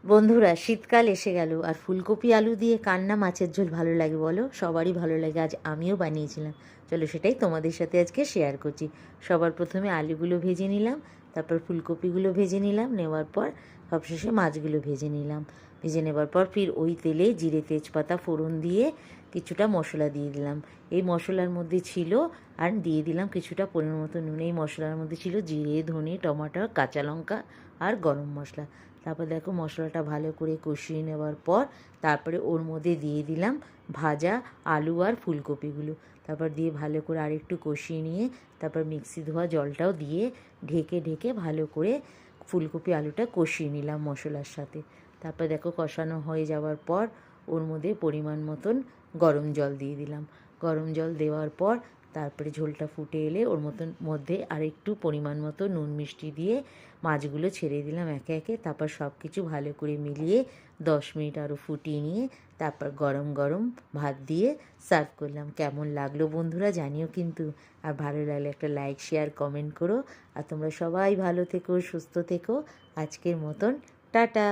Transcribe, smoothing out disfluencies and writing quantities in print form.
বন্ধুরা, শীতকাল এসে গেল আর ফুলকপি আলু দিয়ে কার না মাছের ঝোল ভালো লাগে বলো? সবারই ভালো লাগে। আজ আমিও বানিয়েছিলাম। চলো সেটাই তোমাদের সাথে আজকে শেয়ার করছি। সবার প্রথমে আলুগুলো ভেজে নিলাম, তারপর ফুলকপিগুলো ভেজে নিলাম, নেওয়ার পর সবশেষে মাছগুলো ভেজে নিলাম। ভেজে নেবার পর ফির ওই তেলে জিরে তেজপাতা ফোড়ন দিয়ে কিছুটা মশলা দিয়ে দিলাম। এই মশলার মধ্যে ছিল, আর দিয়ে দিলাম কিছুটা পরিমাণ মতো নুন। এই মশলার মধ্যে ছিল জিরে, ধনে, টমাটো, কাঁচা লঙ্কা আর গরম মশলা। তারপর দেখো মশলাটা ভালো করে কষিয়ে নেওয়ার পর তারপরে ওর মধ্যে দিয়ে দিলাম ভাজা আলু আর ফুলকপিগুলো। তারপর দিয়ে ভালো করে আরেকটু কষিয়ে নিয়ে তারপর মিক্সি ধোয়া জলটাও দিয়ে ঢেকে ঢেকে ভালো করে ফুলকপি আলুটা কষিয়ে নিলাম মশলার সাথে। তারপর দেখো কষানো হয়ে যাওয়ার পর ওর মধ্যে পরিমাণ মতন গরম জল দিয়ে দিলাম। গরম জল দেওয়ার পর তারপরে ঝোলটা ফুটে এলে ওর মধ্যে আরেকটু পরিমাণ মতো নুন মিষ্টি দিয়ে মাছগুলো ছেড়ে দিলাম একে একে। তারপর সব কিছু ভালো করে মিলিয়ে 10 মিনিট আরও ফুটিয়ে নিয়ে তারপর গরম গরম ভাত দিয়ে সার্ভ করলাম। কেমন লাগলো বন্ধুরা জানিও কিন্তু। আর ভালো লাগলে একটা লাইক শেয়ার কমেন্ট করো। আর তোমরা সবাই ভালো থেকো, সুস্থ থেকো। আজকের মতন টাটা।